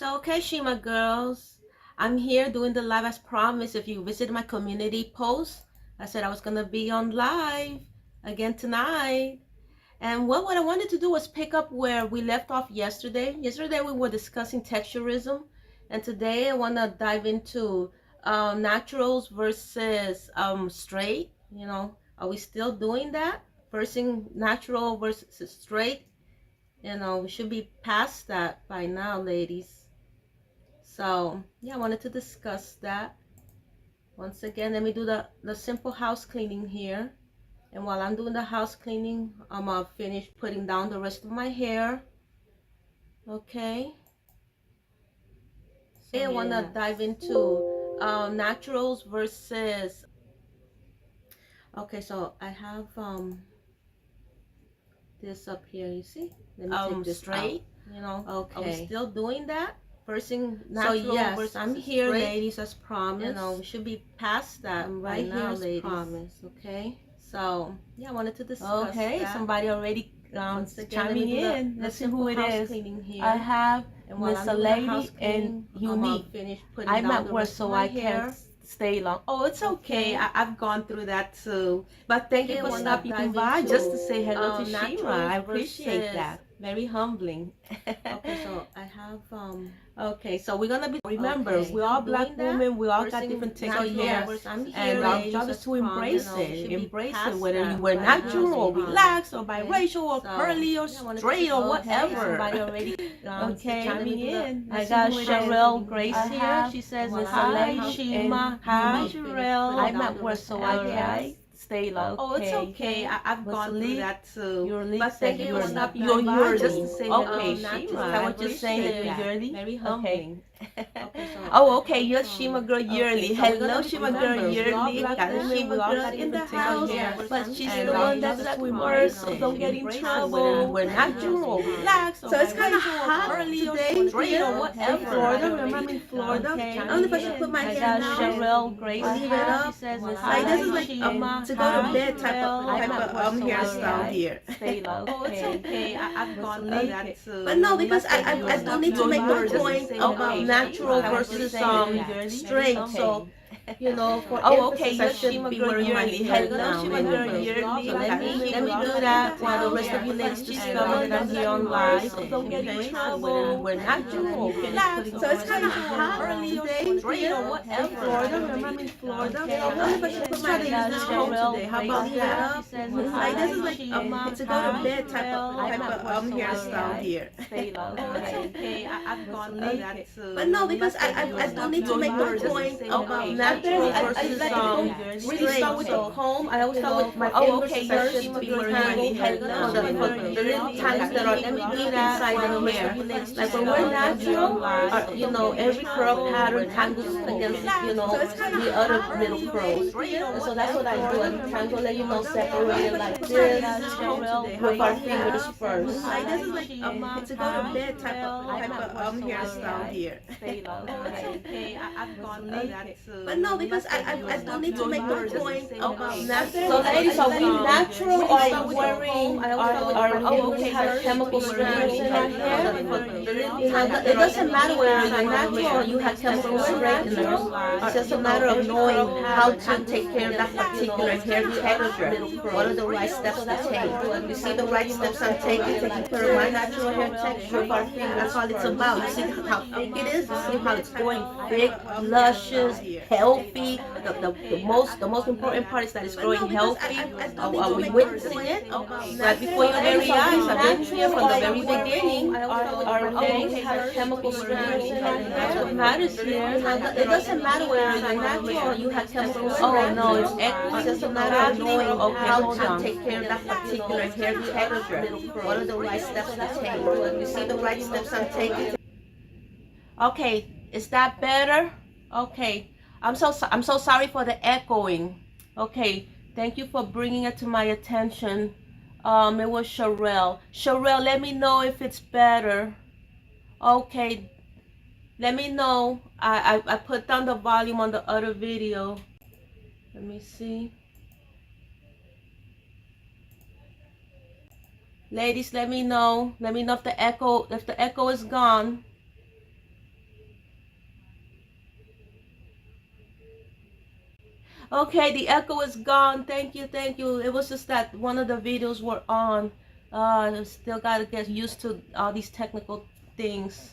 Okay, Shima girls, I'm here doing the live as promised. If you visit my community post, I said I was gonna be on live again tonight. And what I wanted to do was pick up where we left off yesterday. Yesterday we were discussing texturism, and today I want to dive into naturals versus straight. Are we still doing that? Versing natural versus straight? We should be past that by now, ladies. So yeah, I wanted to discuss that. Once again, let me do the simple house cleaning here. And while I'm doing the house cleaning, I'm gonna finish putting down the rest of my hair. Okay. So I want to dive into naturals versus. Okay, so I have this up here. You see? Let me take this straight. Okay. Are we still doing that? Versing natural. So yes, versus I'm here, straight. Ladies, as promised. We should be past that. I'm right here, as ladies. Promised. Okay. So yeah, I wanted to discuss. Okay, that. Somebody already chiming in. Let's see who it is. I have Miss Lady and Unique. I'm at work, so I can't stay long. Oh, it's okay. I've gone through that too. But thank you for stopping by just to say hello to Shima. I appreciate that. Very humbling. Okay, so I have okay, so we're gonna be remember we all black women, we all got different texture hair, and our job is to embrace it, whether you wear natural or relaxed or biracial or curly or straight or whatever. Okay, chiming in. I got Sherelle Grace here. She says hi, Shima. Hi, Sherelle. I'm at work, so I can't stay low. Oh, it's okay. I've gone through that too. But thank you for stopping by just to say okay, Shima. I was just saying that you're yearly. Very humbling. Oh, okay. You're Shima Girl Yearly. Hello, Shima Girl Yearly. Got a Shima Girl in the house, but she's the one that's at work, so don't get in trouble. We're natural, relaxed. So it's kind of hot today here or whatever. In Florida, remember I'm in Florida. I don't know if I should put my hair now. Sherelle Grace. Leave it up. Like this is like to go to bed type of hairstyle here. Oh, it's okay. I've gone through that too. But no, because I still need to make the point about natural versus straight. So for emphasis, I should be wearing my hair down. Let me do that while the rest of you ladies discover that I'm here on live. So don't get in trouble. We're natural. So it's kind of hot today here in Florida. Remember I'm in Florida. I don't know if I should put my hair down today. How about that? Like this is like to go to bed type of hairstyle here. Oh, it's okay. I've gone through that too. But no, because I still need to make the point about natural versus really start with the comb. I always start with my fingers first to be wearing my hair for the little times that are deep inside the hair. Like when we're natural, every curl pattern tangles against, the other little curls. And so that's what I do. I tangle it, separated like this with our fingers first. Like this is like to go to bed type of hairstyle here. Oh, it's okay. I've gone through that too. But no, because I still need to make the point about natural. So ladies, are we natural or are we wearing we have chemical strands in our hair? It doesn't matter whether you're natural or you have chemical straighteners. It's just a matter of knowing how to take care of that particular hair texture. What are the right steps to take? You see the right steps I'm taking care of my natural hair texture. That's all it's about. You see how thick it is? You see how it's going thick, luscious, healthy. The most important part is that it's growing healthy. Are we witnessing it? Right before your very eyes. I've been here from the very beginning. Our things have chemical strands. That's what matters here. It doesn't matter whether you're natural or you have chemical strands. Oh no, it's just a matter of knowing how to take care of that particular hair texture. What are the right steps to take? You see the right steps I'm taking? Okay, is that better? Okay, I'm so sorry for the echoing. Okay, thank you for bringing it to my attention. It was Sherelle. Sherelle, let me know if it's better. Okay, let me know. I put down the volume on the other video. Let me see. Ladies, let me know. Let me know if the echo is gone. Okay, the echo is gone. Thank you, thank you. It was just that one of the videos were on. Still gotta get used to all these technical things.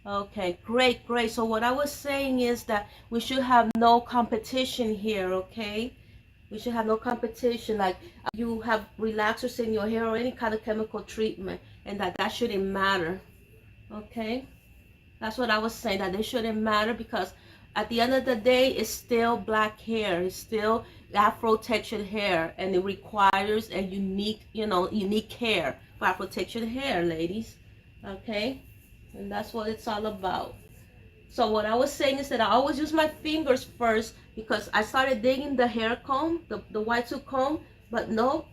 Okay, great, great. So what I was saying is that we should have no competition here, okay? We should have no competition. Like you have relaxers in your hair or any kind of chemical treatment, and that shouldn't matter, okay? That's what I was saying, that it shouldn't matter, because at the end of the day, it's still black hair. It's still Afro textured hair, and it requires a unique, unique care for Afro textured hair, ladies. Okay? And that's what it's all about. So what I was saying is that I always use my fingers first, because I started digging the hair comb, the white tooth comb, but no,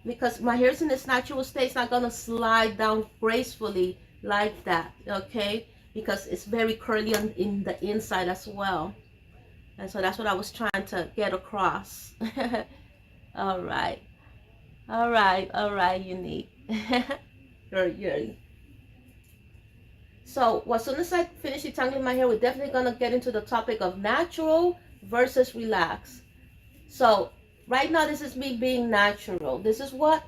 because my hair's in its natural state, it's not gonna slide down gracefully like that, okay? Because it's very curly on, in the inside as well. And so that's what I was trying to get across. All right. All right. All right, Unique. You're. So as soon as I finish detangling my hair, we're definitely going to get into the topic of natural versus relax. So right now, this is me being natural. This is what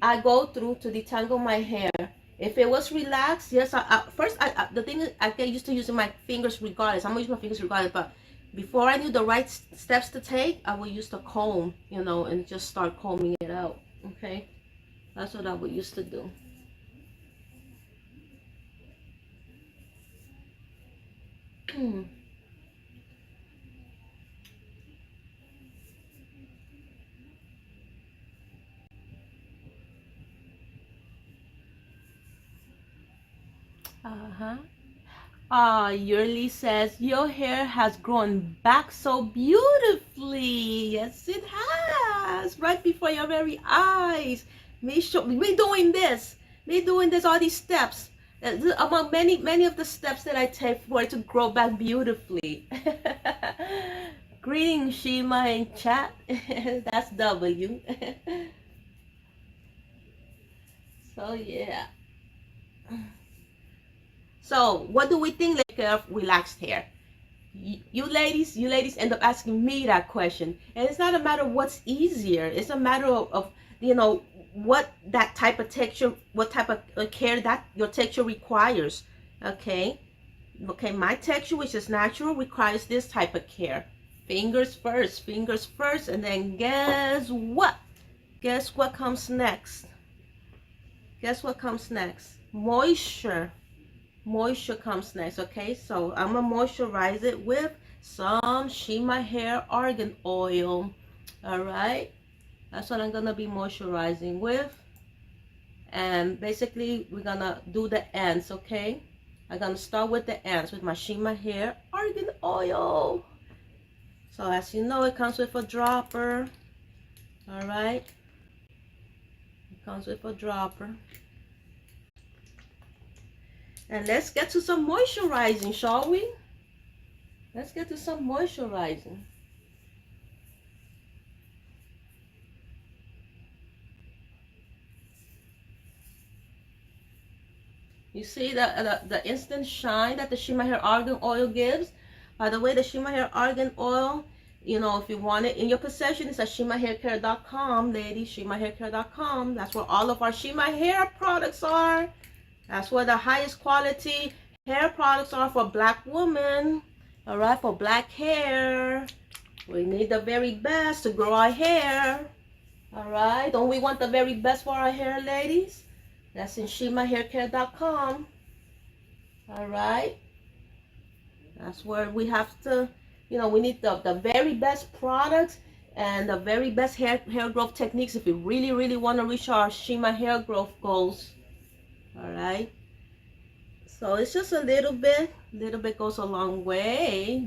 I go through to detangle my hair. If it was relaxed, yes, the thing is, I get used to using my fingers regardless. I'm going to use my fingers regardless, but before I knew the right steps to take, I would use the comb, and just start combing it out, okay? That's what I would used to do. Yurli says, your hair has grown back so beautifully. Yes, it has. Right before your very eyes. Me doing this, all these steps. Among many of the steps that I take for it to grow back beautifully. Greetings, Shima in chat. That's W. So yeah. So what do we think of relaxed hair? You ladies end up asking me that question, and it's not a matter of what's easier. It's a matter of what that type of texture, what type of care that your texture requires. Okay, my texture, which is natural, requires this type of care. Fingers first, and then guess what comes next? Moisture comes next. Okay, so I'm gonna moisturize it with some Shima Hair Argan Oil. All right, that's what I'm gonna be moisturizing with. And basically we're gonna do the ends. Okay, I'm gonna start with the ends with my Shima Hair Argan Oil. So as you know, it comes with a dropper. All right, it comes with a dropper. And let's get to some moisturizing, shall we? Let's get to some moisturizing. You see the instant shine that the Shima Hair Argan Oil gives? By the way, the Shima Hair Argan Oil, if you want it in your possession, it's at shimahaircare.com, ladies, shimahaircare.com. That's where all of our Shima Hair products are. That's where the highest quality hair products are for black women. All right, for black hair. We need the very best to grow our hair. All right, don't we want the very best for our hair, ladies? That's in shimahaircare.com. All right, that's where we have to, we need the very best products and the very best hair growth techniques if we really want to reach our Shima hair growth goals. All right, so it's just a little bit goes a long way.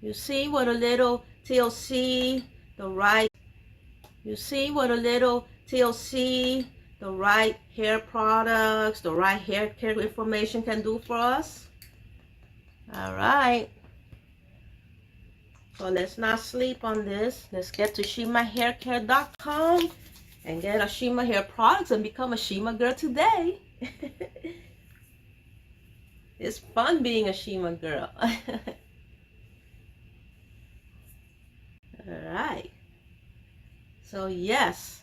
You see what a little TLC, the right hair products, the right hair care information can do for us. All right, so let's not sleep on this. Let's get to shimahaircare.com and get our Shima hair products and become a Shima girl today. It's fun being a Shima girl. All right. So yes.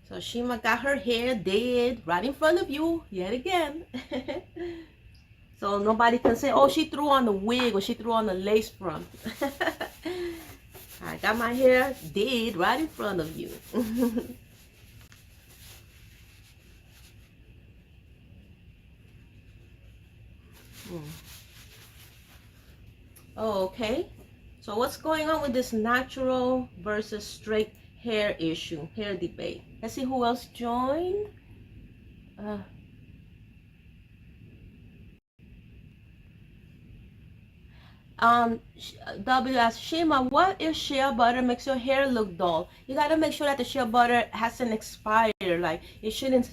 So Shima got her hair did right in front of you yet again. So nobody can say, oh, she threw on the wig or she threw on the lace front. I got my hair did right in front of you. Oh, okay. So what's going on with this natural versus straight hair issue, hair debate? Let's see who else joined. WS Shima, what if shea butter makes your hair look dull? You gotta make sure that the shea butter hasn't expired. Like it shouldn't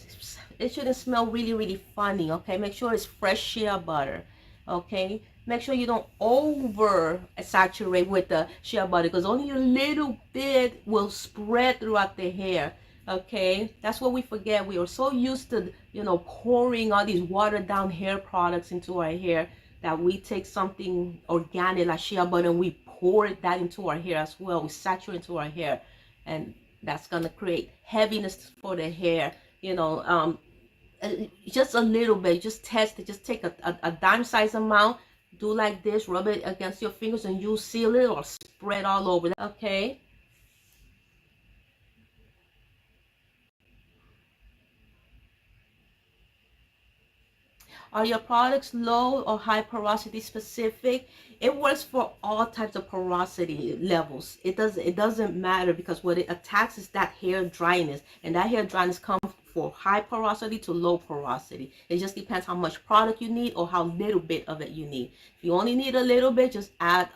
smell really funny. Okay, make sure it's fresh shea butter. Okay, make sure you don't over saturate with the shea butter because only a little bit will spread throughout the hair. Okay, that's what we forget. We are so used to pouring all these watered down hair products into our hair that we take something organic like shea butter and we pour that into our hair as well. We saturate into our hair, and that's gonna create heaviness for the hair. Just a little bit. Just test it. Just take a dime size amount. Do like this. Rub it against your fingers, and you'll seal it or spread all over. Okay. Are your products low or high porosity specific? It works for all types of porosity levels. It doesn't matter because what it attacks is that hair dryness, and that hair dryness comes for high porosity to low porosity. It just depends how much product you need or how little bit of it you need. If you only need a little bit, just add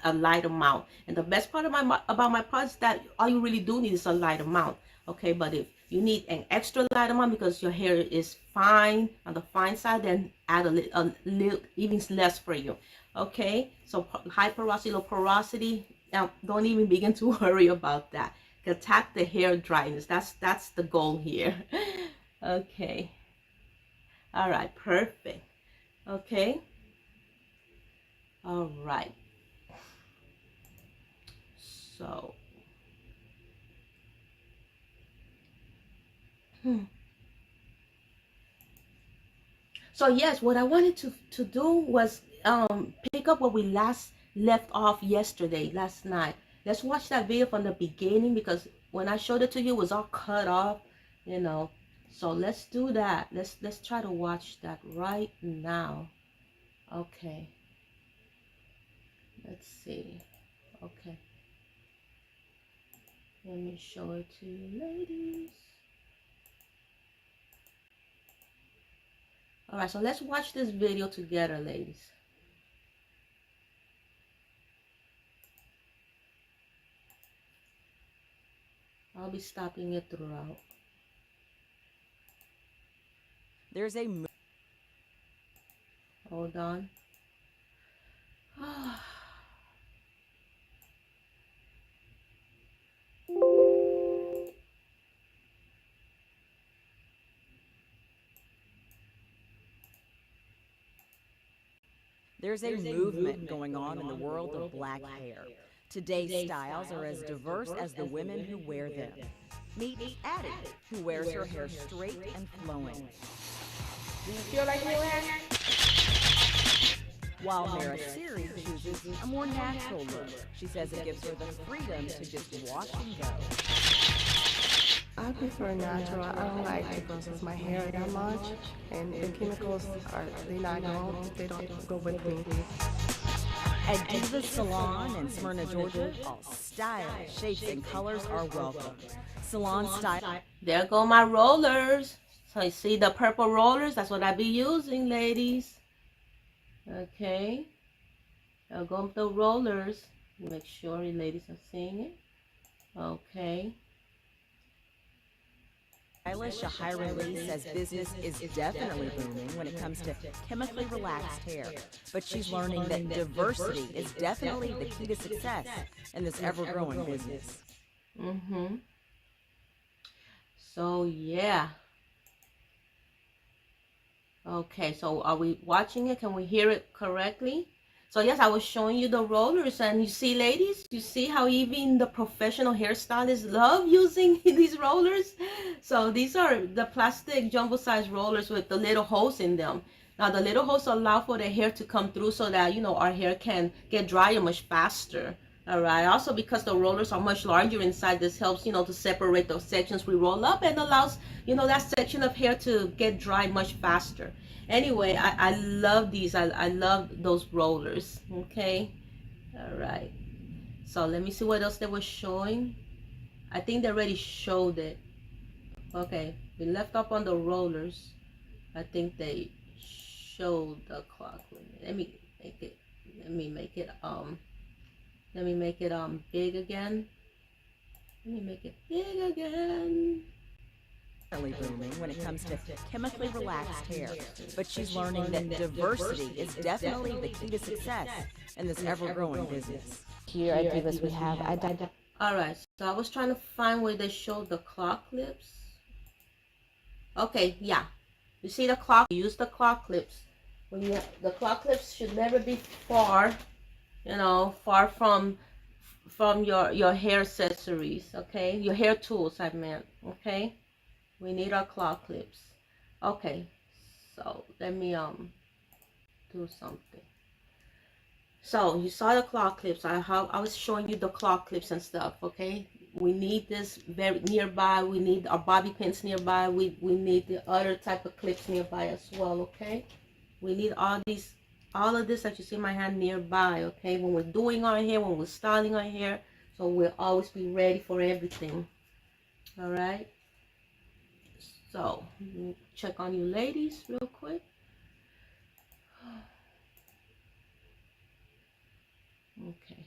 a light amount. And the best part about my products is that all you really do need is a light amount. Okay, but if you need an extra light amount because your hair is fine on the fine side, then add a little even less for you. Okay, so high porosity, low porosity, now don't even begin to worry about that. Attack the hair dryness. That's the goal here. Okay, all right, perfect. Okay, all right, so So yes, what I wanted to do was pick up what we left off last night. Let's watch that video from the beginning because when I showed it to you, it was all cut off. So let's do that. Let's try to watch that right now. Okay. Let's see. Okay. Let me show it to you, ladies. All right, so let's watch this video together, ladies. I'll be stopping it throughout. There's a... Hold on. There's a movement going on in the world of black hair. Today's styles are as diverse as the women who wear them. Meet Addie, who wears her hair straight and flowing. Do you feel like new hair? While Mara Siri chooses a more natural look. She says it gives her the freedom to just wash and go. I prefer natural. I don't like to process my hair that much, and the chemicals they don't go with me. At Diva's Salon in Smyrna, Georgia, all style, shapes, and colors are welcome. Salon style. There go my rollers. So you see the purple rollers? That's what I be using, ladies. Okay. I'll go with the rollers. Make sure you ladies are seeing it. Okay. Stylish Shahira Lee says business is definitely booming when it comes to chemically relaxed hair, but she's learning that diversity is definitely the key to success in this ever-growing business. So yeah. Okay, so are we watching it? Can we hear it correctly? So yes, I was showing you the rollers, and you see, ladies, you see how even the professional hairstylists love using these rollers. So these are the plastic jumbo size rollers with the little holes in them. Now the little holes allow for the hair to come through so that, you know, our hair can get drier much faster. All right. Also, because the rollers are much larger inside, this helps, you know, to separate those sections we roll up, and allows, you know, that section of hair to get dry much faster. Anyway, I love these. I love those rollers. Okay. All right. So let me see what else they were showing. I think they already showed it. Okay. We left up on the rollers. I think they showed the clock limit. Let me make it big again. Let me make it big again. Booming when it comes to chemically relaxed hair, but she's learning that diversity is definitely the key to success in this ever-growing business. Here at Divas, we have Alright, so I was trying to find where they showed the claw clips. Okay, yeah. You see the claw, use the claw clips. The claw clips should never be far, you know, far from your hair accessories, okay? Your hair tools, I meant, okay? We need our claw clips. Okay, so let me do something. So you saw the claw clips. I was showing you the claw clips and stuff, okay? We need this very nearby. We need our bobby pins nearby. We need the other type of clips nearby as well, okay? We need all of this that you see in my hand nearby, okay? When we're doing our hair, when we're styling our hair, so we'll always be ready for everything. All right? So, check on you ladies real quick. Okay.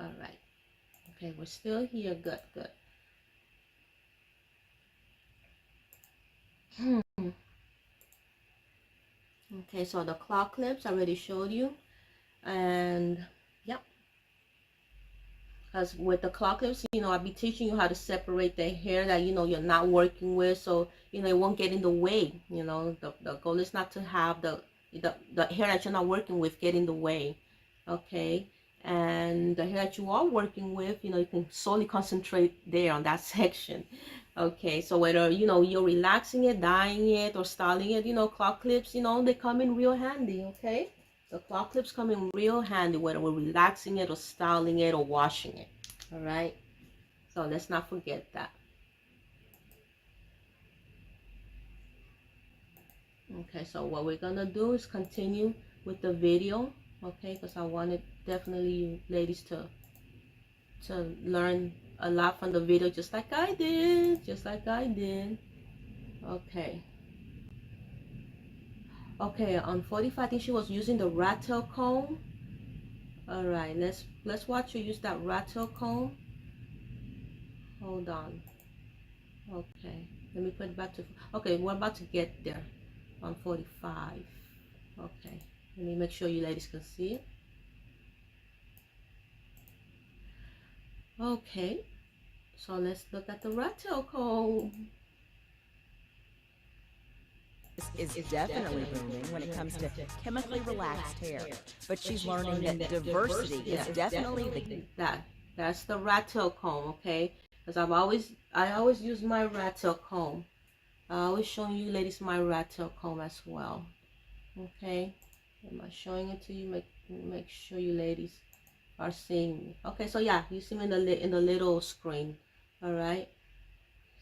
All right. Okay, we're still here. Good, good. Okay, so the claw clips I already showed you. And, yeah. Because with the claw clips, you know, I'll be teaching you how to separate the hair that, you know, you're not working with, so, you know, it won't get in the way. You know, the goal is not to have the hair that you're not working with get in the way, okay? And the hair that you are working with, you know, you can solely concentrate there on that section, okay? So whether, you know, you're relaxing it, dyeing it, or styling it, you know, claw clips, you know, they come in real handy, okay? The claw clips come in real handy whether we're relaxing it or styling it or washing it. All right. So let's not forget that. Okay. So what we're gonna do is continue with the video. Okay. Because I wanted definitely you ladies to learn a lot from the video, just like I did. Okay. Okay, on 45, I think she was using the rat tail comb. All right, let's watch her use that rat tail comb. Hold on. Okay, let me put it back to. Okay, we're about to get there on 45. Okay, let me make sure you ladies can see it. Okay, so let's look at the rat tail comb. Is definitely booming when it comes to chemically relaxed hair, but she's learning that diversity is definitely the that's the rat tail comb, okay? Because I always use my rat tail comb. I always showing you ladies my rat tail comb as well, okay? Am I showing it to you? Make sure you ladies are seeing me. Okay, so yeah, you see me in the little screen. All right,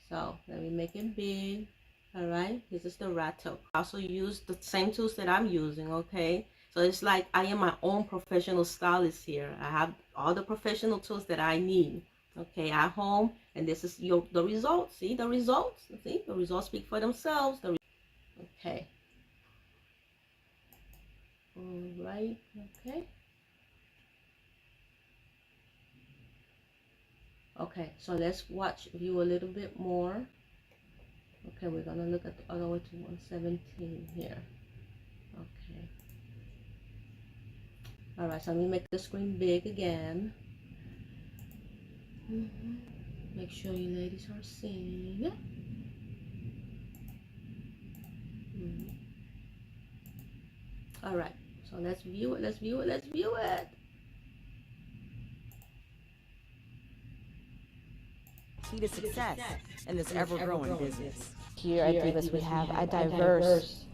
so let me make it big. All right, this is the rat tail. I also use the same tools that I'm using, okay? So it's like I am my own professional stylist here. I have all the professional tools that I need, okay, at home. And this is the results. See the results? See, the results speak for themselves. Okay. All right, okay. Okay, so let's view a little bit more. Okay, we're gonna look at the other way to 117 here. Okay. All right, so let me make the screen big again. Make sure you ladies are seeing it. All right, so let's view it, let's view it, let's view it. Key to success in this ever-growing business. Here at Divas, we have a diverse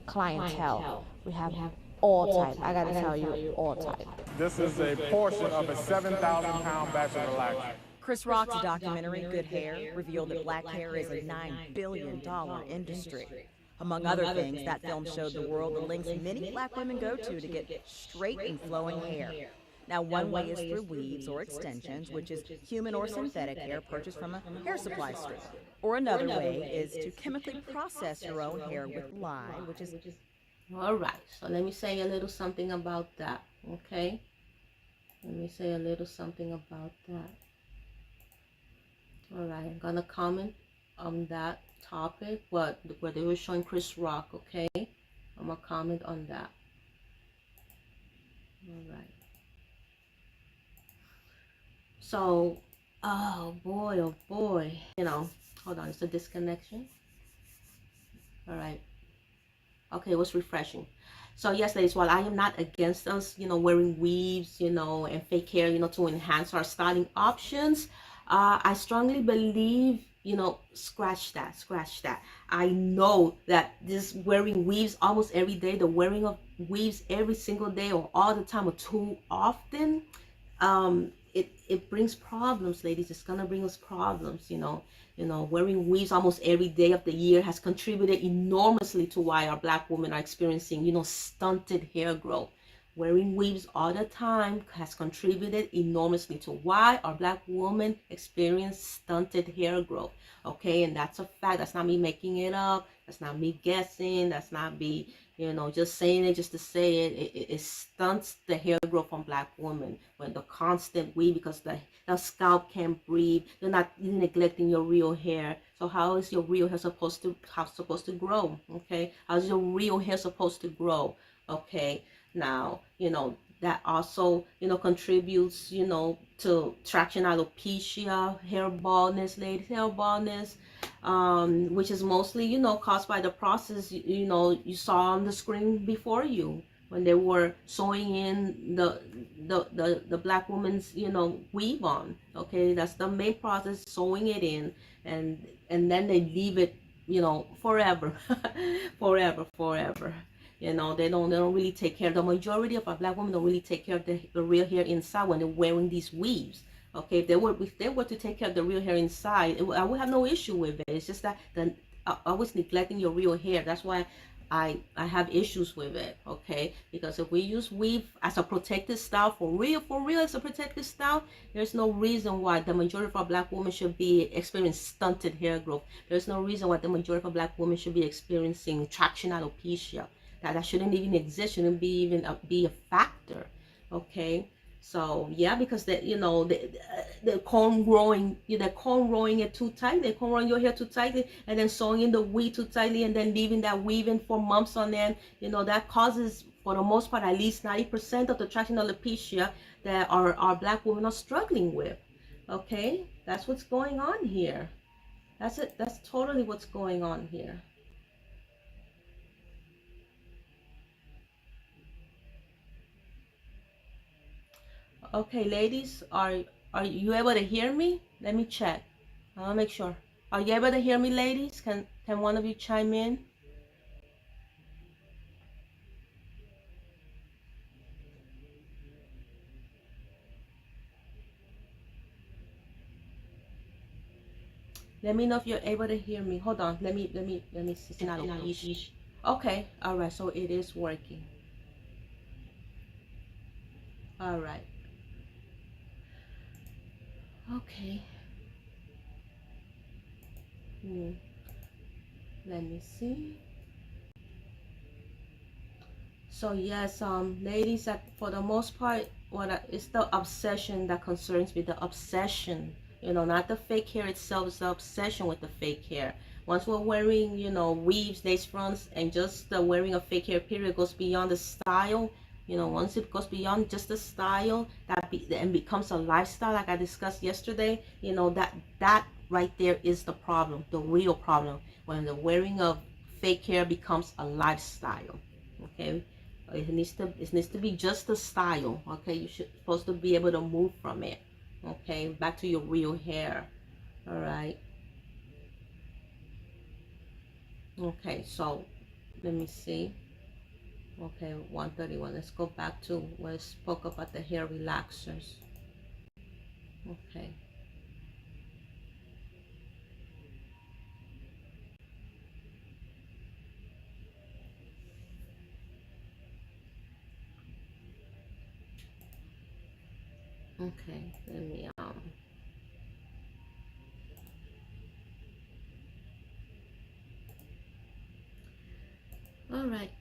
clientele. We have all type. I gotta tell you, all type. This is a portion of a 7,000-pound batch of relaxer. Chris Rock's documentary, Good Hair, revealed that black hair is a $9 billion industry. Among other things, that film showed the world the lengths many black women go to get straight and flowing hair. Now, one way is through weaves or extensions, which is human or synthetic hair purchased from a hair supply store. Or another way is to chemically process your own hair with lye, which is... All right, so let me say a little something about that, okay? Let me say a little something about that. All right, I'm gonna comment on that topic, where they were showing Chris Rock, okay? I'm gonna comment on that. All right. So, oh boy, you know, hold on, it's a disconnection. All right. Okay, it was refreshing. So yes, ladies, while I am not against us, you know, wearing weaves, you know, and fake hair, you know, to enhance our styling options, I strongly believe, you know, scratch that. I know that this wearing weaves almost every day, the wearing of weaves every single day or all the time or too often, it brings problems, ladies. It's gonna bring us problems, you know. Wearing weaves almost every day of the year has contributed enormously to why our black women are experiencing, you know, stunted hair growth. Wearing weaves all the time has contributed enormously to why our black women experience stunted hair growth. Okay, and that's a fact. That's not me making it up. That's not me guessing. That's not me, you know, just saying it just to say it. It stunts the hair growth on black women when the constant weave, because the scalp can't breathe. You're neglecting your real hair. So how is your real hair supposed to grow? Okay, how's your real hair supposed to grow? Okay, now, you know, that also, you know, contributes, you know, to traction alopecia, hair baldness, ladies, hair baldness, which is mostly, you know, caused by the process, you know, you saw on the screen before you when they were sewing in the black woman's, you know, weave on. Okay, that's the main process, sewing it in, and then they leave it, you know, forever, forever. You know, they don't really take care. The majority of our black women don't really take care of the real hair inside when they're wearing these weaves. Okay, if they were to take care of the real hair inside, I would have no issue with it. It's just that I was neglecting your real hair. That's why I have issues with it. Okay, because if we use weave as a protective style, for real as a protective style, there's no reason why the majority of our black women should be experiencing stunted hair growth. There's no reason why the majority of our black women should be experiencing traction alopecia. That shouldn't even exist, shouldn't be a factor. Okay, so yeah, because you know, the corn growing it too tight, they're corn growing your hair too tightly, and then sewing in the weave too tightly, and then leaving that weaving for months on end, you know, that causes, for the most part, at least 90% of the traction alopecia that our black women are struggling with. Okay, that's what's going on here. That's it. That's totally what's going on here. Okay, ladies, are you able to hear me? Let me check. I want to make sure. Are you able to hear me, ladies? Can one of you chime in? Let me know if you're able to hear me. Hold on. Let me see. Okay. All right. So it is working. All right. Okay. Let me see. So yes, ladies, for the most part, it's the obsession that concerns me. The obsession, you know, not the fake hair itself. It's the obsession with the fake hair. Once we're wearing, you know, weaves, lace fronts, and just the wearing of fake hair, period, goes beyond the style. You know, once it goes beyond just the style, and becomes a lifestyle, like I discussed yesterday, you know, that right there is the problem, the real problem, when the wearing of fake hair becomes a lifestyle. Okay, It needs to be just the style. Okay, you should supposed to be able to move from it. Okay, back to your real hair. All right. Okay, so let me see. Okay, 131. Let's go back to where I spoke about the hair relaxers. Okay. Okay, let me all right.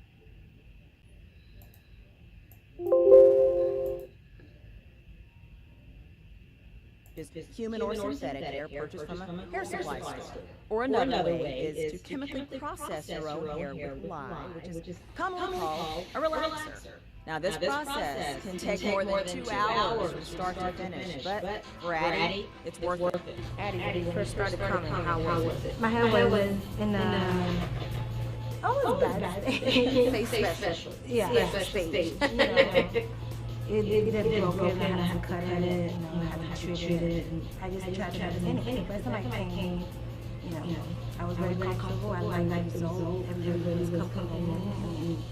Is human or synthetic hair purchased from a hair supply store. Or another way is to chemically process your own hair with lye, which is commonly called a relaxer. Now this process can take more than 2 hours from start to finish, but for Addie, it's worth it. Addie, when you first started coming, how was it? My hair was in a almost bad state. Say special. Yeah, state. You know, it had broken, I had to cut it, I had to treat it, and I just tried to do it. But somebody came, I was very comfortable. I was 9 years old. Everybody was comfortable, and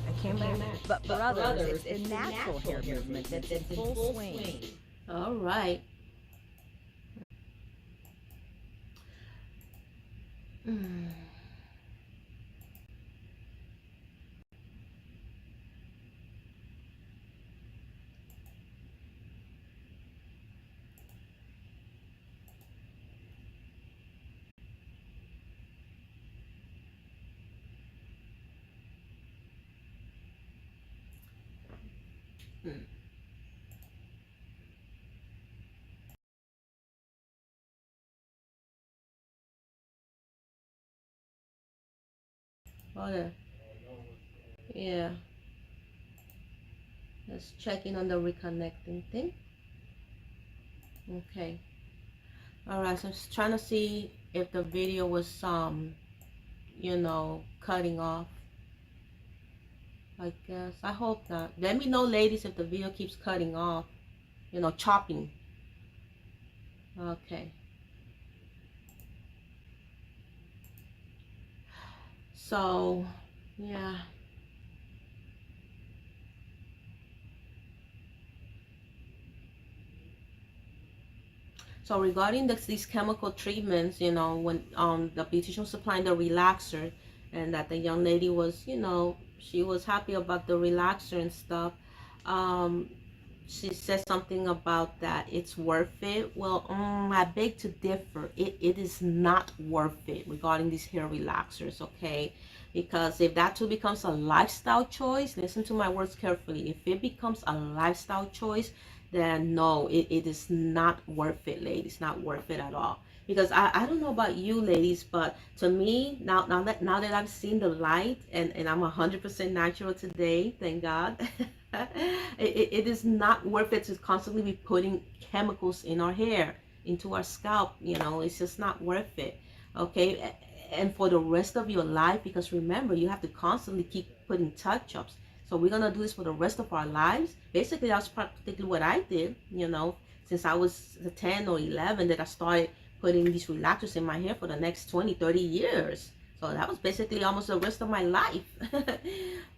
I came back. But for others, it's a natural hair movement that's in full swing. All right. Oh, yeah. Just checking on the reconnecting thing. Okay. All right. So I'm just trying to see if the video was cutting off. I guess. I hope not. Let me know, ladies, if the video keeps cutting off. Chopping. Okay. So, yeah. So regarding these chemical treatments, when the beautician was supplying the relaxer, and that the young lady was, she was happy about the relaxer and stuff. She said something about that it's worth it. Well, I beg to differ. It is not worth it regarding these hair relaxers, okay? Because if that too becomes a lifestyle choice, listen to my words carefully. If it becomes a lifestyle choice, then no, it is not worth it, ladies. Not worth it at all. Because I don't know about you, ladies, but to me, now that I've seen the light, and I'm 100% natural today, thank God. It is not worth it to constantly be putting chemicals in our hair, into our scalp. It's just not worth it. Okay, and for the rest of your life, because remember, you have to constantly keep putting touch-ups. So we're gonna do this for the rest of our lives. Basically, that's practically what I did. Since I was 10 or 11, that I started putting these relaxers in my hair for the next 20, 30 years. So that was basically almost the rest of my life.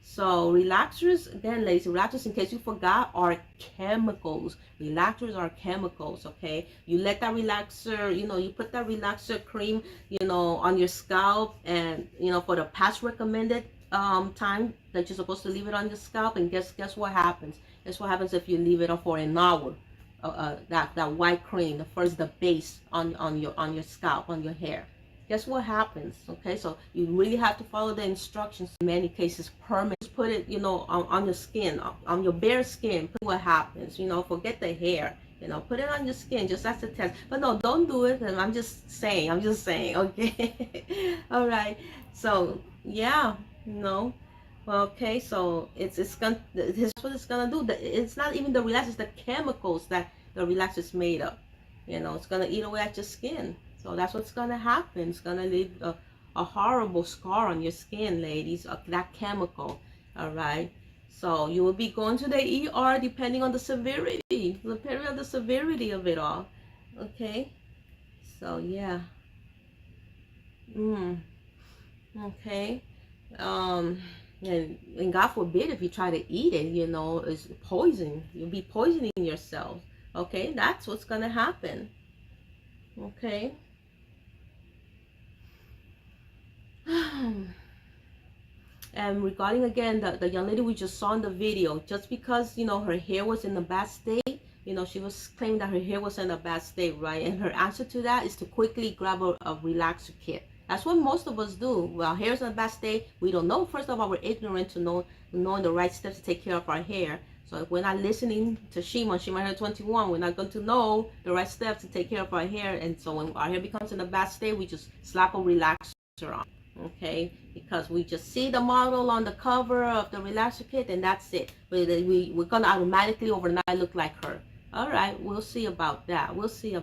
So relaxers, again, ladies, relaxers, in case you forgot, are chemicals. Relaxers are chemicals, okay? You let that relaxer, you put that relaxer cream, on your scalp, and, for the past recommended time that you're supposed to leave it on your scalp, and guess what happens? Guess what happens if you leave it on for an hour? That white cream, the base on your scalp, on your hair. Guess what happens? Okay, so you really have to follow the instructions. In many cases, permanent. Just put it, on your skin, on your bare skin. Put what happens. Forget the hair. Put it on your skin just as a test. But no, don't do it. And I'm just saying. Okay. All right. So yeah, Okay, so it's gonna. This is what it's gonna do. It's not even the relaxer. It's the chemicals that the relaxer is made of. It's gonna eat away at your skin. So that's what's gonna happen. It's gonna leave a horrible scar on your skin, ladies. That chemical. All right. So you will be going to the ER depending on the severity, depending on the severity of it all. Okay. So yeah. Okay. And God forbid if you try to eat it, you know, it's poison. You'll be poisoning yourself. Okay, that's what's gonna happen. Okay. And regarding again the young lady we just saw in the video, just because, you know, her hair was in a bad state, you know, she was claiming that her hair was in a bad state, right? And her answer to that is to quickly grab a relaxer kit. That's what most of us do. Well, hair is in a bad state. We don't know. First of all, we're ignorant to knowing the right steps to take care of our hair. So if we're not listening to Shima Hair 21, we're not going to know the right steps to take care of our hair. And so when our hair becomes in a bad state, we just slap a relaxer on. Okay, because we just see the model on the cover of the relaxer kit and that's it. We're gonna automatically overnight look like her. All right, we'll see about that. We'll see.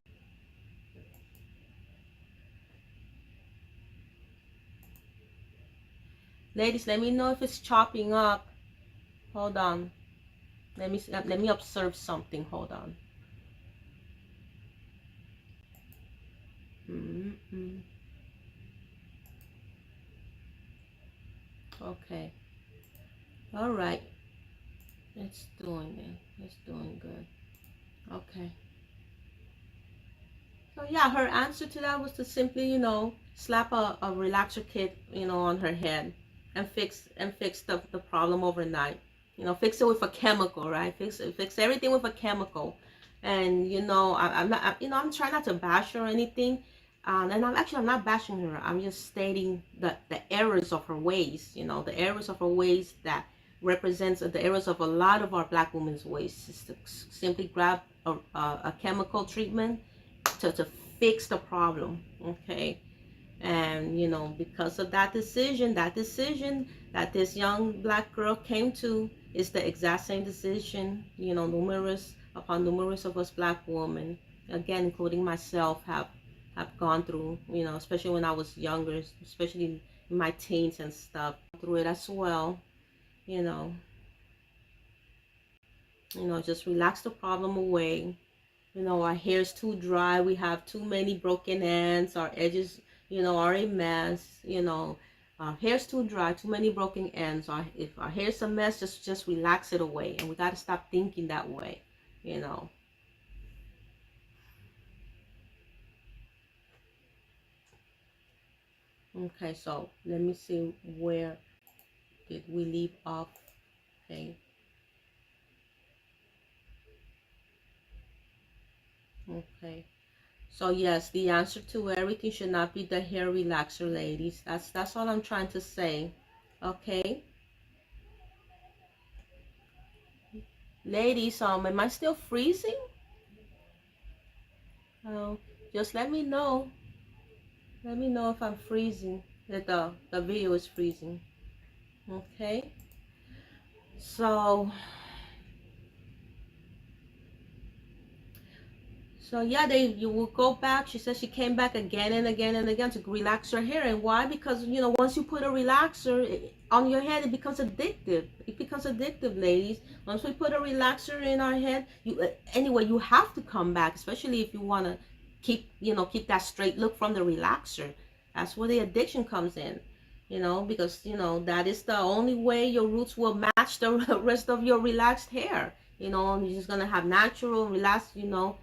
Ladies, let me know if it's chopping up. Hold on. Let me observe something. Hold on. Okay. All right. It's doing it. It's doing good. Okay. So yeah, her answer to that was to simply, you know, slap a relaxer kit, you know, on her head and fix the problem overnight. You know, fix it with a chemical, right? Fix everything with a chemical. And you know, I'm trying not to bash her or anything. And I'm not bashing her. I'm just stating the errors of her ways. You know, the errors of her ways that represents the errors of a lot of our Black women's ways. Is to simply grab a chemical treatment to fix the problem. Okay. And you know, because of that decision that this young Black girl came to is the exact same decision, you know, numerous of us Black women, again including myself, have gone through, you know, especially when I was younger, especially in my teens and stuff, through it as well. You know, just relax the problem away. You know, our hair is too dry, we have too many broken ends, our edges, you know, are a mess. You know, our hair's too dry, too many broken ends. If our hair's a mess, just relax it away. And we got to stop thinking that way, you know. Okay, so let me see, where did we leave off? Okay. Okay. So yes, the answer to everything should not be the hair relaxer, ladies. That's all I'm trying to say. Okay. Ladies, am I still freezing? Oh, just let me know. Let me know if I'm freezing, that the video is freezing. Okay. So yeah, you will go back. She says she came back again and again and again to relax her hair. And why? Because, you know, once you put a relaxer on your head, it becomes addictive. It becomes addictive, ladies. Once we put a relaxer in our head, anyway, you have to come back, especially if you want to keep that straight look from the relaxer. That's where the addiction comes in, you know, because, you know, that is the only way your roots will match the rest of your relaxed hair. You know, you're just gonna have natural, relaxed, you know.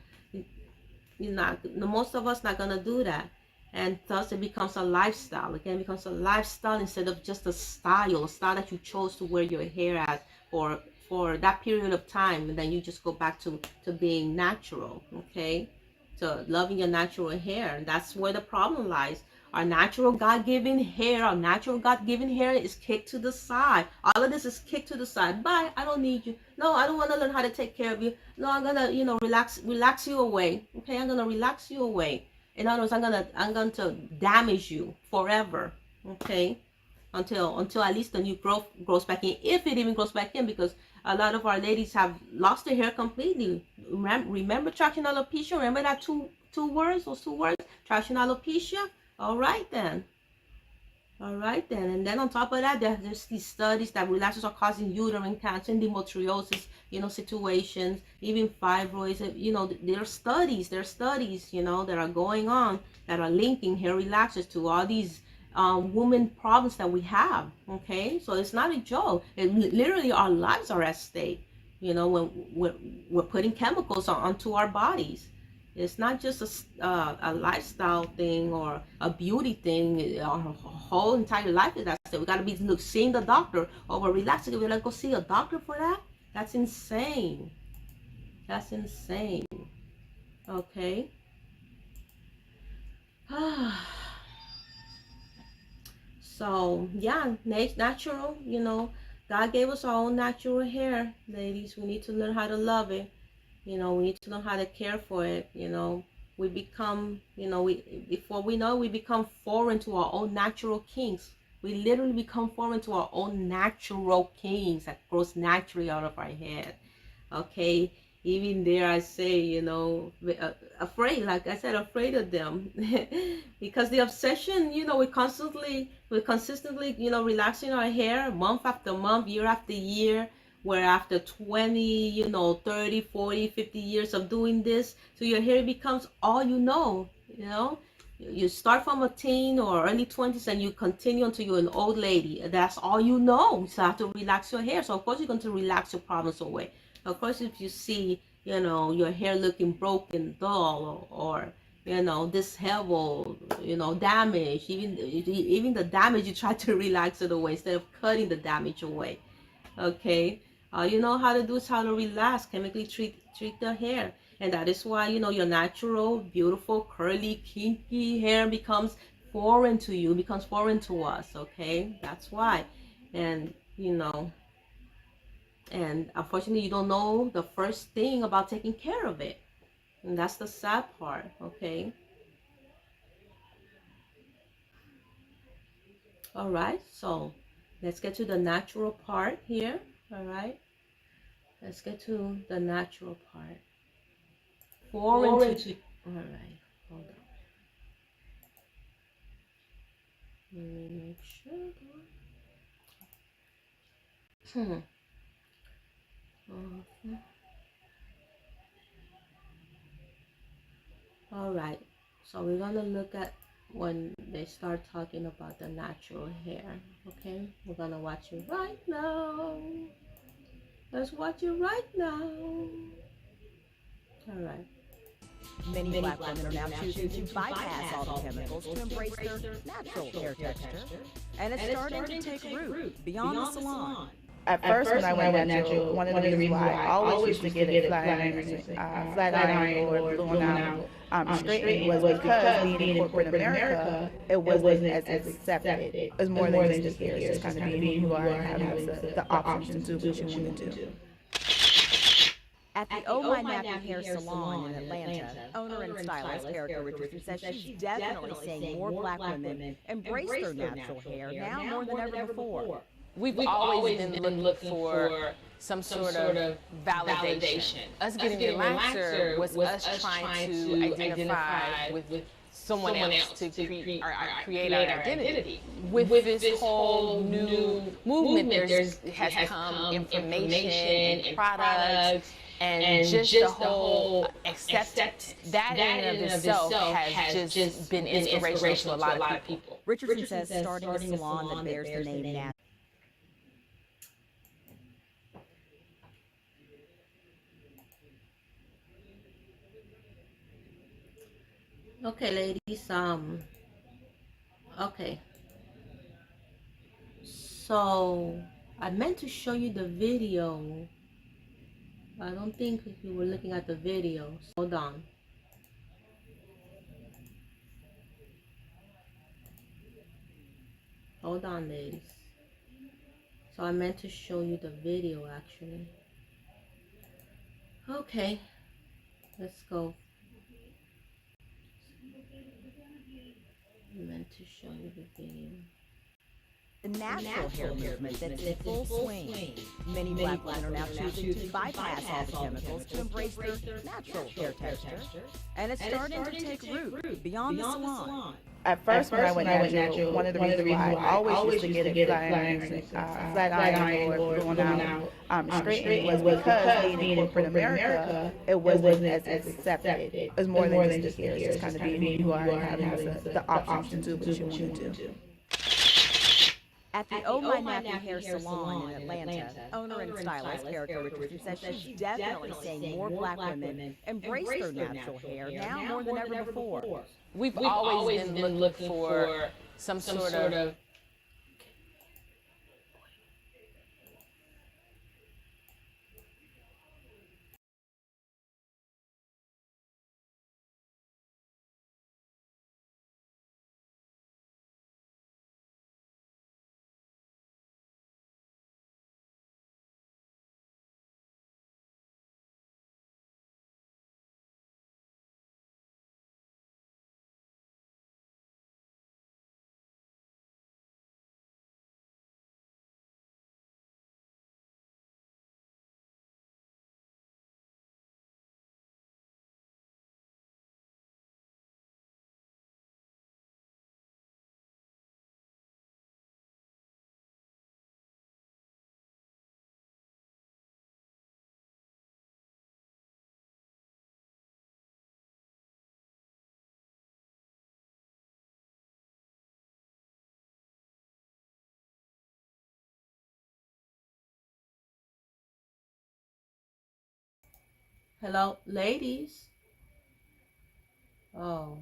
Most of us not gonna do that, and thus it becomes a lifestyle. Again, it becomes a lifestyle instead of just a style that you chose to wear your hair as for that period of time, and then you just go back to being natural. Okay, to loving your natural hair. And that's where the problem lies. Our natural God-given hair is kicked to the side. All of this is kicked to the side. Bye, I don't need you. No, I don't want to learn how to take care of you. No, I'm gonna, you know, relax you away. Okay, I'm gonna relax you away. In other words, I'm going to damage you forever. Okay, until at least the new growth grows back in, if it even grows back in, because a lot of our ladies have lost their hair completely. Remember traction alopecia? Remember that those two words, traction alopecia? All right then. All right then, and then on top of that, there's these studies that relaxers are causing uterine cancer, endometriosis, situations, even fibroids. There are studies, that are going on that are linking hair relaxers to all these women problems that we have. Okay, so it's not a joke. Literally, our lives are at stake. When we're putting chemicals onto our bodies. It's not just a lifestyle thing or a beauty thing. Our whole entire life is that. So we gotta be seeing the doctor. Oh, we're relaxing. We're like, go see a doctor for that? That's insane. That's insane. Okay. So yeah, natural. God gave us our own natural hair, ladies. We need to learn how to love it. We need to know how to care for it. We become, before we know, we become foreign to our own natural kinks. We literally become foreign to our own natural kinks that grows naturally out of our head. Okay, even there I say, afraid, like I said, afraid of them. Because the obsession, we're consistently, relaxing our hair month after month, year after year. Where after 20, 30, 40, 50 years of doing this, so your hair becomes all you start from a teen or early 20s and you continue until you're an old lady. That's all you know. So you have to relax your hair. So of course you're going to relax your problems away. Of course, if you see, your hair looking broken, dull, or disheveled, damaged, even the damage, you try to relax it away instead of cutting the damage away. Okay. You know how to do is how to relax, chemically treat the hair. And that is why, your natural, beautiful, curly, kinky hair becomes foreign to you, becomes foreign to us, okay? That's why. And, and unfortunately, you don't know the first thing about taking care of it. And that's the sad part, okay? All right, so let's get to the natural part here. All right, let's get to the natural part. All right, hold on. Let me make sure. All right, so we're gonna look at when they start talking about the natural hair. Okay, we're gonna watch it right now. Let's watch it right now. All right. Many black women are now choosing to bypass all the chemicals to embrace their natural hair texture, and it's starting to take root beyond the salon. At first, when I went natural, one of the reasons why I always used to get it flat iron or blown out straightening was because being in corporate America, it wasn't as accepted. It was more than just hair. It's kind of being who you are and having the option to do what you want to do. At the Oh My Nappy Hair Salon in Atlanta, owner and stylist Erica Richardson says she's definitely seeing more black women embrace their natural hair now more than ever before. We've always been looking for some sort of validation. Us getting relaxer was us trying to identify with someone else to create our identity. With this whole new movement, there has come information and products, and just the whole acceptance. That in and of itself has just been inspirational to a lot of people. Richardson says starting a salon that bears the name Nappy. Okay, ladies, okay. So, I meant to show you the video. I don't think you were looking at the video. Hold on. Hold on, ladies. So, I meant to show you the video, actually. Okay. Let's go. I meant to show you the video. The natural hair movement that's in full swing. Many black women are now choosing to bypass all the chemicals to embrace their natural hair texture, and it's starting to take root beyond the salon. At first, when I went natural, one of the reasons why I always used to get it flat iron or blown out straightened was because being in corporate America, it wasn't as accepted. It was more than just the hair. It's just kind of being who you are and having the options to do what you want to do. At the Oh My Nappy Hair Salon in Atlanta, owner and stylist Erica Richardson says she's definitely seeing more black women embrace their natural hair now more than ever before. We've always been looking for some sort of Hello, ladies. Oh.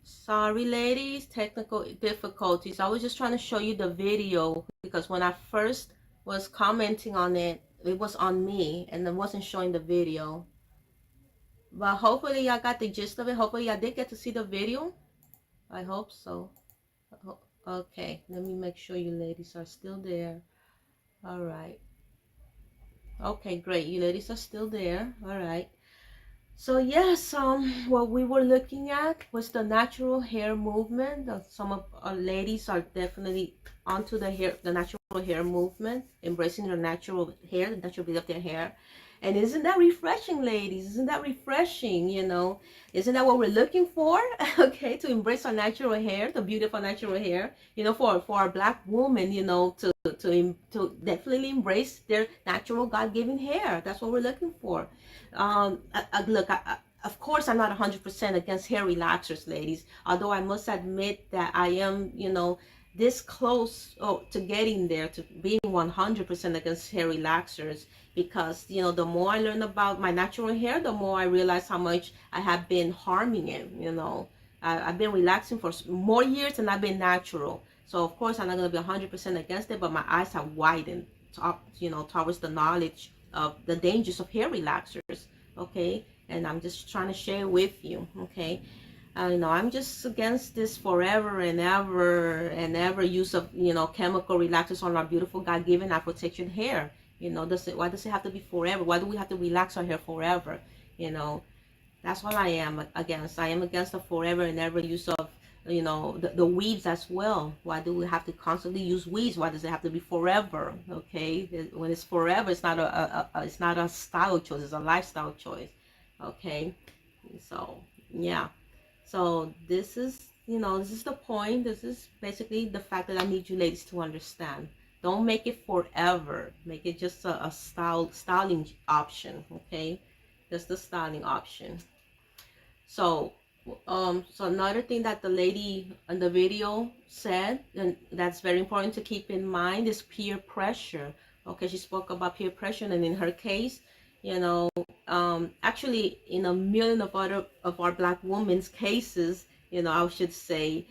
Sorry, ladies, technical difficulties. I was just trying to show you the video because when I first was commenting on it, it was on me and it wasn't showing the video. But hopefully y'all got the gist of it. Hopefully y'all did get to see the video. I hope so. Okay, let me make sure you ladies are still there. All right. Okay, great. You ladies are still there. All right. So yes, what we were looking at was the natural hair movement. Some of our ladies are definitely onto the natural hair movement, embracing their natural hair, the natural beauty of their hair. And isn't that refreshing, ladies? Isn't that refreshing? You know, isn't that what we're looking for? Okay, to embrace our natural hair, the beautiful natural hair. You know, for our black women, you know, to definitely embrace their natural God-given hair. That's what we're looking for. Look, of course, I'm not 100% against hair relaxers, ladies. Although I must admit that I am, you know, this close to getting there, to being 100% against hair relaxers, because, you know, the more I learn about my natural hair, the more I realize how much I have been harming it. You know, I've been relaxing for more years than I've been natural. So of course, I'm not going to be 100% against it, but my eyes have widened, you know, towards the knowledge of the dangers of hair relaxers. Okay, and I'm just trying to share with you. Okay, you know, I'm just against this forever and ever use of, you know, chemical relaxers on our beautiful God-given eye protection hair. You know, why does it have to be forever? Why do we have to relax our hair forever? You know, that's what I am against. I am against the forever and ever use of, you know, the weaves as well. Why do we have to constantly use weaves? Why does it have to be forever? Okay, when it's forever, it's not it's not a style choice, it's a lifestyle choice. Okay, so yeah, so this is, you know, this is the point. This is basically the fact that I need you ladies to understand. Don't make it forever. Make it just a styling option. Okay, just the styling option. So so another thing that the lady in the video said, and that's very important to keep in mind, is peer pressure. Okay, she spoke about peer pressure, and in her case, you know, actually in a million of other of our Black women's cases, you know, I should say,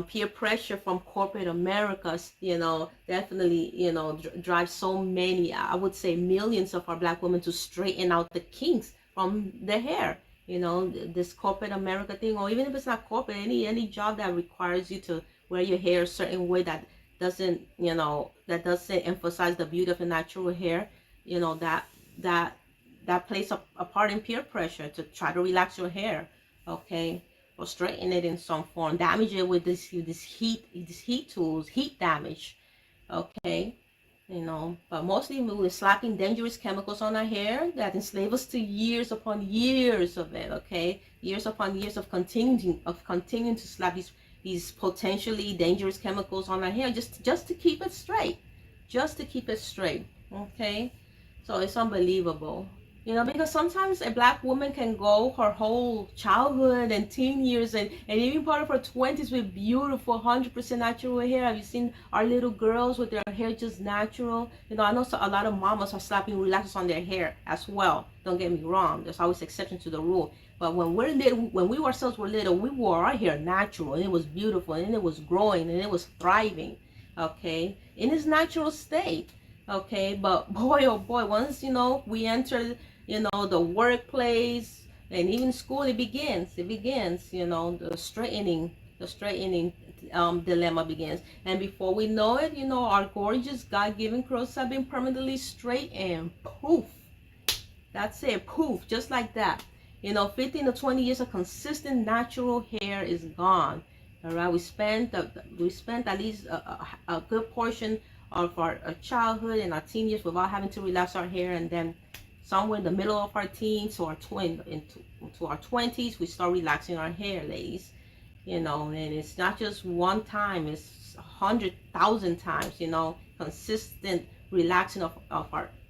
peer pressure from corporate America, you know, definitely, you know, drives so many, I would say millions of our Black women to straighten out the kinks from their hair. You know, this corporate America thing, or even if it's not corporate, any job that requires you to wear your hair a certain way that doesn't, you know, that doesn't emphasize the beauty of the natural hair, you know, that plays a part in peer pressure to try to relax your hair, okay, or straighten it in some form, damage it with this heat tools, heat damage, okay, you know. But mostly we're slapping dangerous chemicals on our hair that enslave us to years upon years of it, okay, years upon years of continuing to slap these potentially dangerous chemicals on our hair just to keep it straight, okay. So it's unbelievable, you know, because sometimes a Black woman can go her whole childhood and teen years and even part of her 20s with beautiful 100% natural hair. Have you seen our little girls with their hair just natural? You know, I know a lot of mamas are slapping relaxers on their hair as well. Don't get me wrong. There's always exception to the rule. But when we're little, when we ourselves were little, we wore our hair natural, and it was beautiful, and it was growing, and it was thriving, okay, in its natural state, okay. But boy, oh boy, once, you know, we enter, you know, the workplace and even school, it begins, you know, the straightening dilemma begins. And before we know it, you know, our gorgeous God-given curls have been permanently straight, and poof, that's it, poof, just like that. You know, 15 to 20 years of consistent natural hair is gone. All right, we spent at least a good portion of our childhood and our teen years without having to relax our hair, and then somewhere in the middle of our teens to our into our 20s, we start relaxing our hair, ladies. You know, and it's not just one time; it's 100,000 times. You know, consistent relaxing of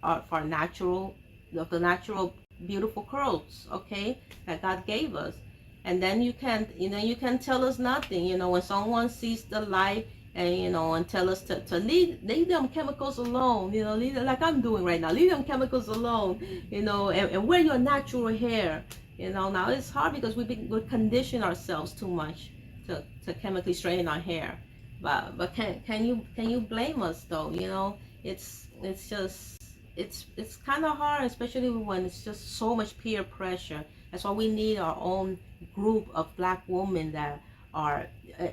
our natural, of the natural beautiful curls, okay, that God gave us. And then you can tell us nothing, you know, when someone sees the light, and, you know, and tell us to leave them chemicals alone, you know, leave them, like I'm doing right now, leave them chemicals alone, you know, and wear your natural hair. You know, now it's hard because we condition ourselves too much to chemically straighten our hair. But can you blame us though? You know, it's just, it's kind of hard, especially when it's just so much peer pressure. That's why we need our own group of Black women that are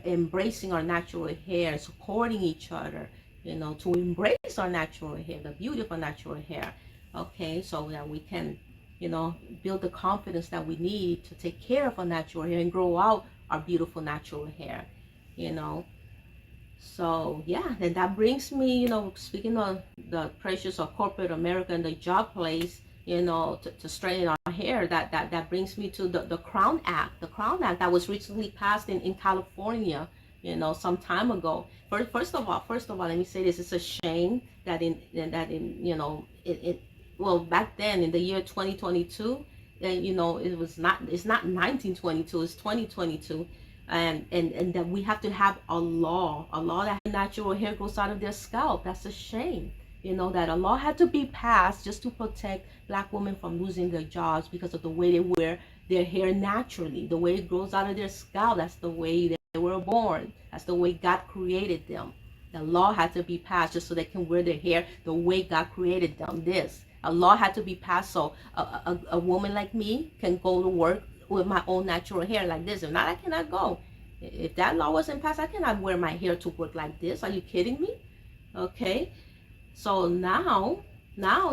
embracing our natural hair, supporting each other, you know, to embrace our natural hair, the beauty of our natural hair, okay, so that we can, you know, build the confidence that we need to take care of our natural hair and grow out our beautiful natural hair, you know. So yeah, and that brings me, you know, speaking of the pressures of corporate America and the job place, you know, to straighten our hair, that brings me to the Crown Act. The Crown Act that was recently passed in California, you know, some time ago. First of all, let me say this: it's a shame that in you know, well, back then in the year 2022, you know, it's not 1922, it's 2022. And that we have to have a law that natural hair grows out of their scalp. That's a shame, you know, that a law had to be passed just to protect Black women from losing their jobs because of the way they wear their hair naturally, the way it grows out of their scalp. That's the way they were born. That's the way God created them. The law had to be passed just so they can wear their hair the way God created them. A law had to be passed so a woman like me can go to work with my own natural hair like this. If not, I cannot go. If that law wasn't passed, I cannot wear my hair to work like this. Are you kidding me? Okay. So now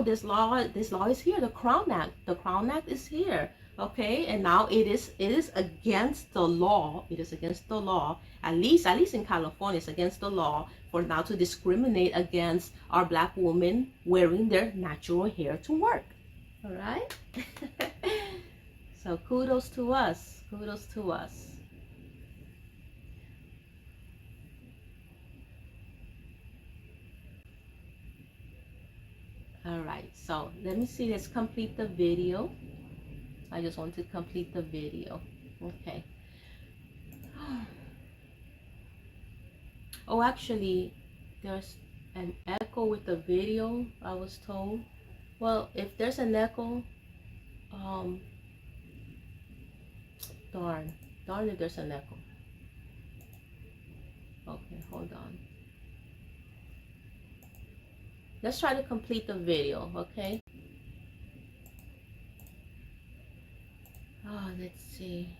this law is here. The Crown Act is here. Okay, and now it is against the law. It is against the law. At least in California, it's against the law for now to discriminate against our Black women wearing their natural hair to work. All right. So kudos to us. Kudos to us. All right. So let me see. Let's complete the video. I just want to complete the video. Okay. Oh, actually, an echo with the video, I was told. Well, if there's an echo, darn if there's an echo. Okay, hold on. Let's try to complete the video, okay? Oh, let's see.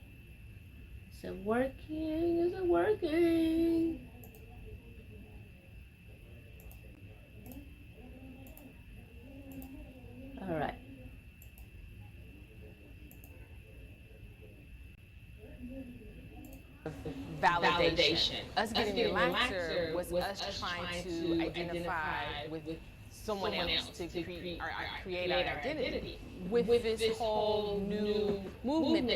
Is it working? Is it working? All right. Validation. Us getting relaxer was us trying to identify with someone else to create our identity. With this whole new movement,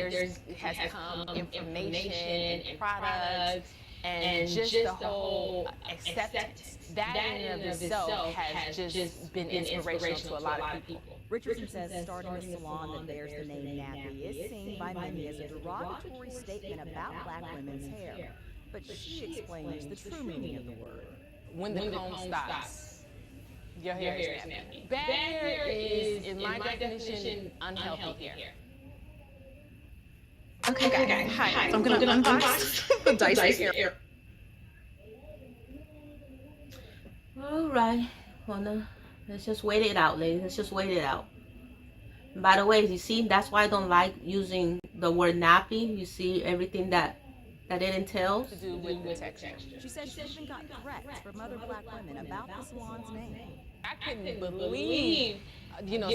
has come information and products and just the whole acceptance. That in and of itself has just been inspirational to a lot of people. Richardson says starting a salon that bears the name Nappy is seen by many as a derogatory statement about black women's hair. But she explains the true meaning of the word. When the comb stops, your hair is nappy. Bad hair is, in my definition, unhealthy hair. Okay, guys. Hi. So I'm gonna unbox the Dyson hair. All right. Let's just wait it out, ladies. Let's just wait it out. And by the way, you see, that's why I don't like using the word nappy. You see everything that it entails. To do with the texture. She said she even got threats from other black women about the salon's name. I couldn't believe,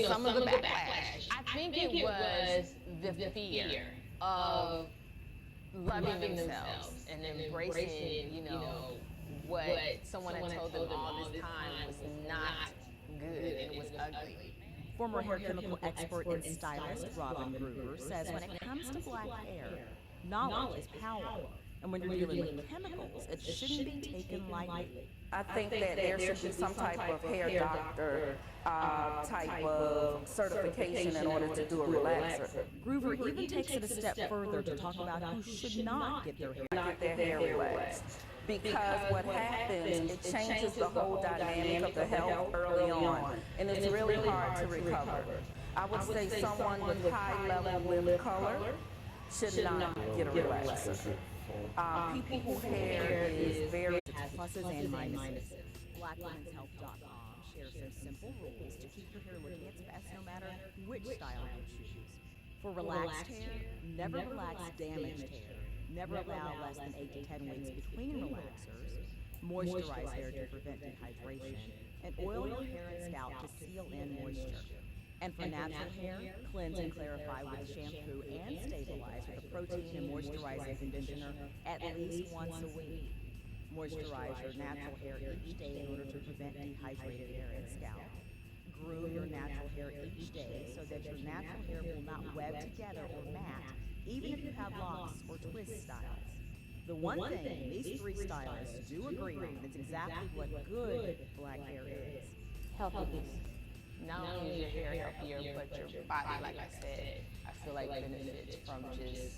some of the backlash. I think it was the fear of loving themselves and embracing, what someone had told them all this time was not good and it was ugly. Former hair chemical expert and stylist Robin Gruber says when it comes to black hair, knowledge is power. And when you're dealing with chemicals, it shouldn't be taken lightly. I think that there should be some type of hair doctor type of certification in order to do a relaxer. Gruber even takes it a step further to talk about who should not get their hair relaxed. Because what happens, it changes the whole dynamic of the health early on, and it's really hard to recover. I would say someone with high level lip color should not get a relaxer. People whose hair is very pluses and minuses. BlackWomen'sHealth.com shares some simple rules to keep your hair looking its best no matter which style you choose. For relaxed hair, never relax damaged hair. Never allow less than 8 to 10 weeks between relaxers. Moisturize hair to prevent dehydration. And oil your hair and scalp to seal in moisture. And for natural hair, cleanse and clarify with shampoo and stabilize with a protein and moisturizing conditioner at least once a week. Moisturize your natural hair each day in order to prevent dehydrated hair and scalp. Groom your natural hair each day so that your natural hair will not web together or mat, even if you have locks or twist styles. The one thing these three stylists do agree on is exactly what good black hair is. Healthiness. Not only is your hair healthier, but your body, like I said, I feel like benefits from just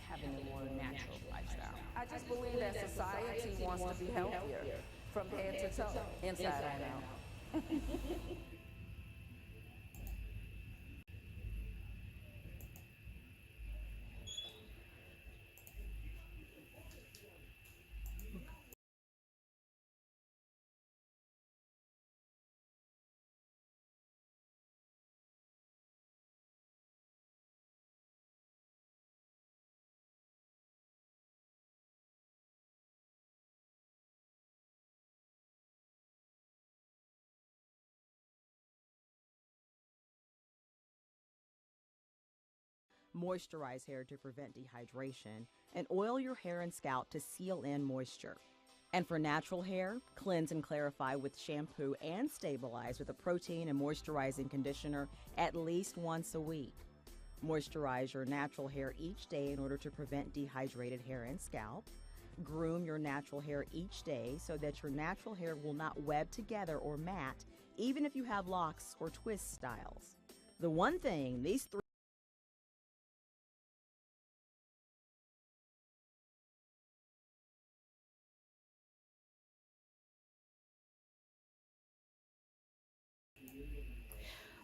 having a more natural lifestyle. I just believe that society wants to be healthier from head to toe, inside and out. Moisturize hair to prevent dehydration, and oil your hair and scalp to seal in moisture. And for natural hair, cleanse and clarify with shampoo and stabilize with a protein and moisturizing conditioner at least once a week. Moisturize your natural hair each day in order to prevent dehydrated hair and scalp. Groom your natural hair each day so that your natural hair will not web together or mat, even if you have locks or twist styles. The one thing these three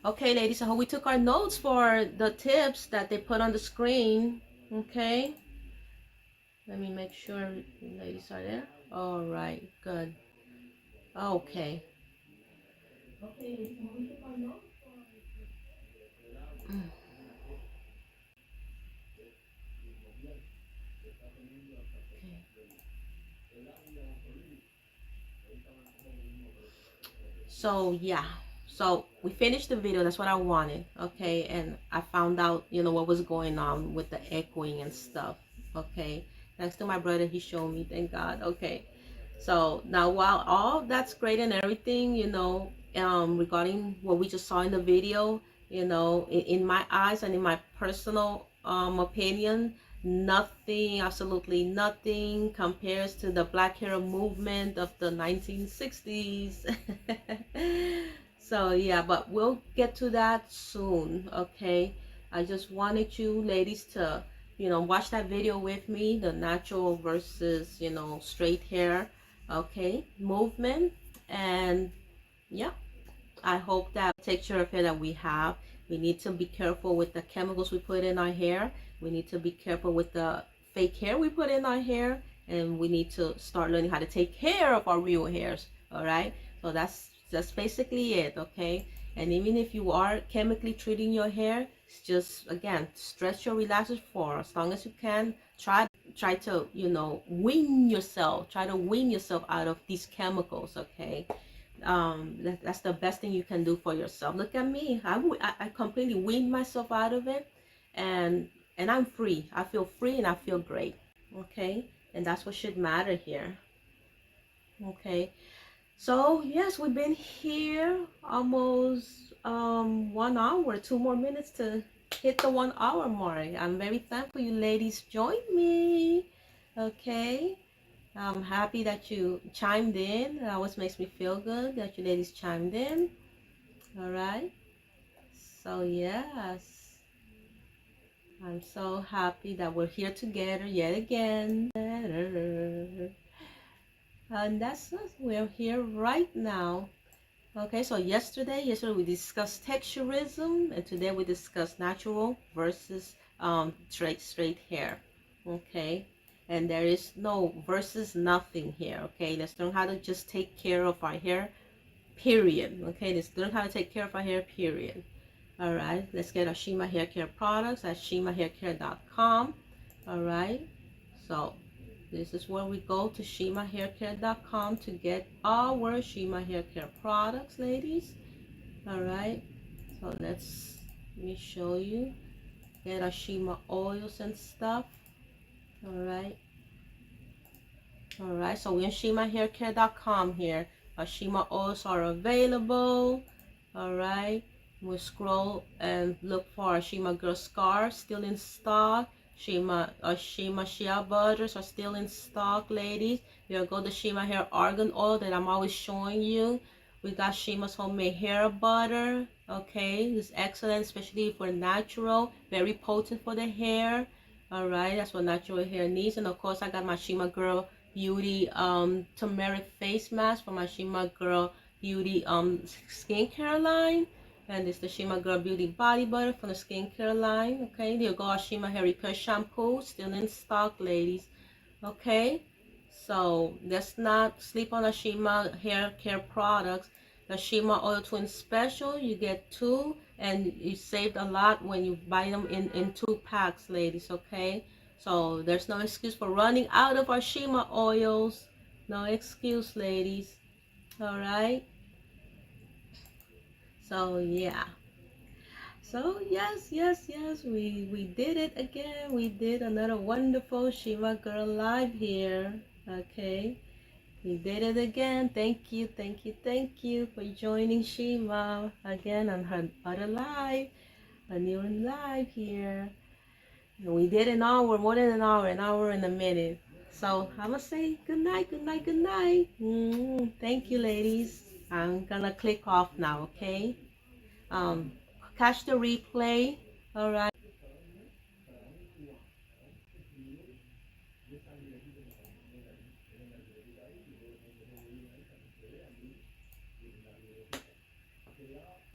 Okay, ladies, I hope we took our notes for the tips that they put on the screen. Okay, let me make sure ladies are there. All right, good. Okay. Mm. So yeah, so we finished the video. That's what I wanted. Okay, and I found out, you know, what was going on with the echoing and stuff. Okay, thanks to my brother, he showed me. Thank God. Okay, so now while all that's great and everything, you know, regarding what we just saw in the video, you know, in my eyes and in my personal opinion, nothing, absolutely nothing compares to the black hair movement of the 1960s. So yeah, but we'll get to that soon. Okay, I just wanted you ladies to, you know, watch that video with me, the natural versus, you know, straight hair, okay, movement. And yeah, I hope that texture of hair that we have, we need to be careful with the chemicals we put in our hair. We need to be careful with the fake hair we put in our hair, and we need to start learning how to take care of our real hairs. All right, so that's basically it. Okay, and even if you are chemically treating your hair, just again stretch your relaxers for as long as you can. Try to, you know, wean yourself, try to wean yourself out of these chemicals. Okay, that's the best thing you can do for yourself. Look at me, I completely weaned myself out of it, and I'm free. I feel free and I feel great. Okay, and that's what should matter here. Okay, so yes, we've been here almost 1 hour, 2 more minutes to hit the 1 hour mark. I'm very thankful you ladies joined me. Okay, I'm happy that you chimed in. It always makes me feel good that you ladies chimed in. All right. So yes, I'm so happy that we're here together yet again. And that's us. We're here right now. Okay, so yesterday we discussed texturism, and today we discussed natural versus straight hair. Okay, and there is no versus nothing here. Okay, let's learn how to just take care of our hair, period. Okay, let's learn how to take care of our hair, period. All right, let's get our Shima Hair Care products at shimahaircare.com. All right, so this is where we go to shimahaircare.com to get our Shima Hair Care products, ladies. All right, so let me show you. Get our Shima oils and stuff. All right. All right, so we're on shimahaircare.com here. Our Shima oils are available. All right, we'll scroll and look for our Shima Girl Scar still in stock. Shima Shea butters are still in stock, ladies. Here go the Shima Hair Argan Oil that I'm always showing you. We got Shima's Homemade Hair Butter. Okay, it's excellent, especially for natural. Very potent for the hair. All right, that's what natural hair needs. And of course, I got my Shima Girl Beauty turmeric face mask for my Shima Girl Beauty skincare line. And it's the Shima Girl Beauty Body Butter from the skincare line. Okay, there you go, our Shima Hair Repair Shampoo, still in stock, ladies. Okay, so let's not sleep on the Shima Hair Care products. The Shima Oil Twin Special, you get 2, and you saved a lot when you buy them in 2 packs, ladies. Okay, so there's no excuse for running out of our Shima oils. No excuse, ladies. All right. So yeah. So yes, we did it again. We did another wonderful Shima Girl live here. Okay. We did it again. Thank you for joining Shima again on her other live, a new live here. And we did an hour, more than an hour and a minute. So I'm gonna say good night. Thank you, ladies. I'm gonna click off now, okay? Catch the replay. All right.